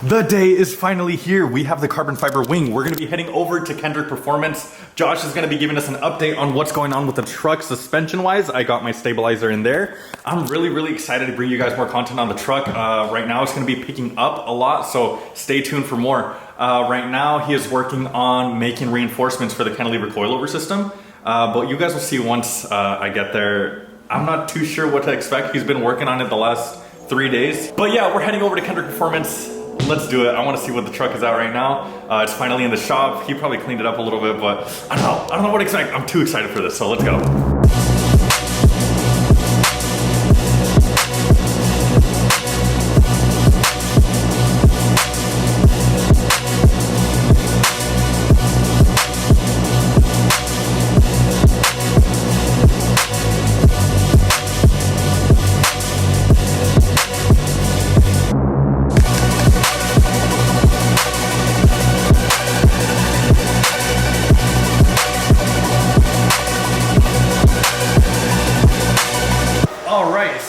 The day is finally here. We have the carbon fiber wing. We're gonna be heading over to Kendrick Performance. Josh is gonna be giving us an update on what's going on with the truck suspension-wise. I got my stabilizer in there. I'm really excited to bring you guys more content on the truck. Right now it's gonna be picking up a lot, so stay tuned for more. Right now he is working on making reinforcements for the cantilever coilover system, but you guys will see once I get there. I'm not too sure what to expect. He's been working on it the last 3 days. But yeah, we're heading over to Kendrick Performance. Let's do it. I want to see what the truck is at right now. It's finally in the shop. He probably cleaned it up a little bit, but I don't know what to expect. I'm too excited for this, so let's go.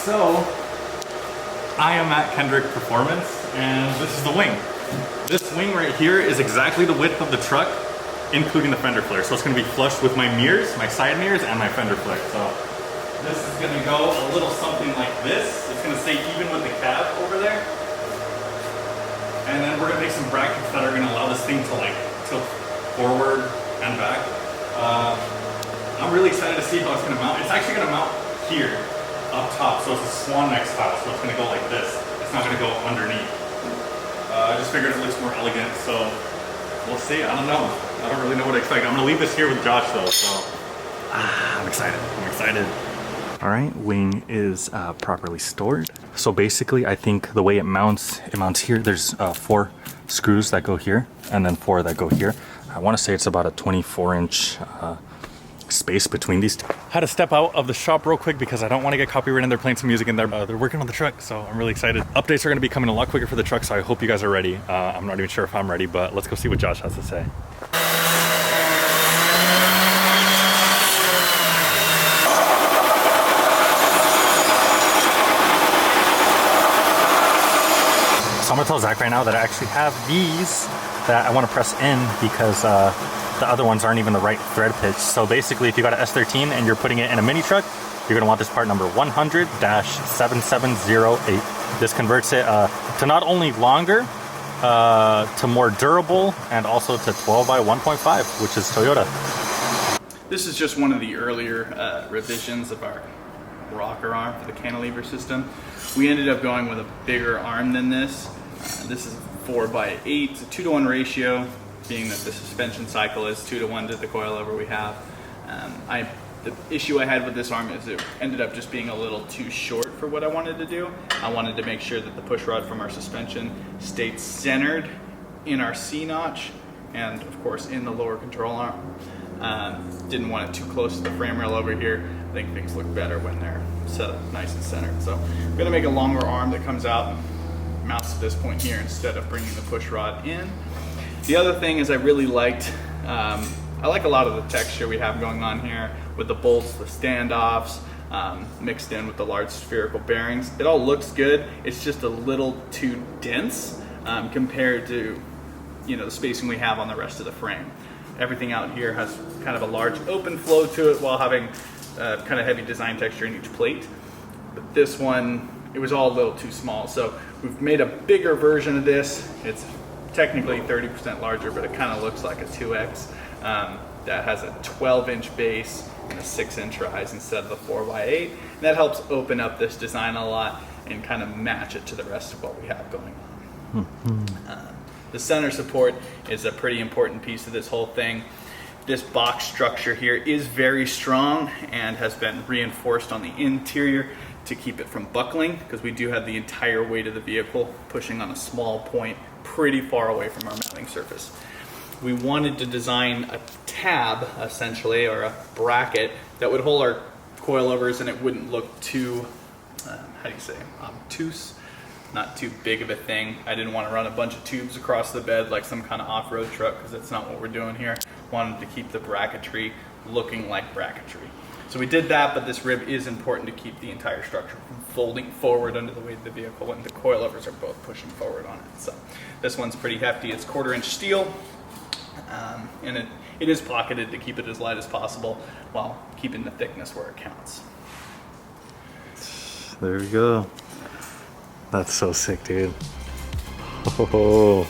So, I am at Kendrick Performance, and this is the wing. This wing right here is exactly the width of the truck, including the fender flare. So it's gonna be flush with my mirrors, my side mirrors, and my fender flare. So this is gonna go a little something like this. It's gonna stay even with the cab over there. And then we're gonna make some brackets that are gonna allow this thing to like tilt forward and back. I'm really excited to see how it's gonna mount. It's actually gonna mount here up top, so it's a swan neck style, so it's gonna go like this. It's not gonna go underneath. I just figured it looks more elegant, so we'll see. I don't know. I don't really know what to expect. I'm gonna leave this here with Josh though, so I'm excited. I'm excited. All right, wing is properly stored. So basically, I think the way it mounts here. There's 4 screws that go here, and then 4 that go here. I want to say it's about a 24-inch space between these two. Had to step out of the shop real quick because I don't want to get copyrighted. They're playing some music in there. They're working on the truck, so I'm really excited. Updates are going to be coming a lot quicker for the truck, so I hope you guys are ready. I'm not even sure if I'm ready, but let's go see what Josh has to say. So I'm gonna tell Zach right now that I actually have these that I want to press in because the other ones aren't even the right thread pitch. So basically, if you got an S13 and you're putting it in a mini truck, you're gonna want this part number 100-7708. This converts it to not only longer, to more durable, and also to 12 by 1.5, which is Toyota. This is just one of the earlier revisions of our rocker arm for the cantilever system. We ended up going with a bigger arm than this. This is 4x8, it's a 2-to-1 ratio, being that the suspension cycle is 2-to-1 to the coilover we have. The issue I had with this arm is it ended up just being a little too short for what I wanted to do. I wanted to make sure that the push rod from our suspension stayed centered in our C-notch and of course in the lower control arm. Didn't want it too close to the frame rail over here. I think things look better when they're set up nice and centered. So I'm gonna make a longer arm that comes out and mounts to this point here instead of bringing the push rod in. The other thing is I really liked, I like a lot of the texture we have going on here with the bolts, the standoffs, mixed in with the large spherical bearings. It all looks good. It's just a little too dense compared to the spacing we have on the rest of the frame. Everything out here has kind of a large open flow to it while having kind of heavy design texture in each plate. But this one, it was all a little too small. So we've made a bigger version of this. It's technically 30% larger, but it kind of looks like a 2X. That has a 12-inch base and a 6-inch rise instead of the 4x8. And that helps open up this design a lot and kind of match it to the rest of what we have going on. The center support is a pretty important piece of this whole thing. This box structure here is very strong and has been reinforced on the interior to keep it from buckling, because we do have the entire weight of the vehicle pushing on a small point pretty far away from our mounting surface. We wanted to design a tab, essentially, or a bracket that would hold our coilovers and it wouldn't look too, obtuse. not too big of a thing. I didn't want to run a bunch of tubes across the bed like some kind of off-road truck, because that's not what we're doing here. Wanted to keep the bracketry looking like bracketry. So we did that, but this rib is important to keep the entire structure from folding forward under the weight of the vehicle, and the coilovers are both pushing forward on it. So this one's pretty hefty. It's 1/4-inch steel, and it is pocketed to keep it as light as possible while keeping the thickness where it counts. There we go. That's so sick, dude. Oh.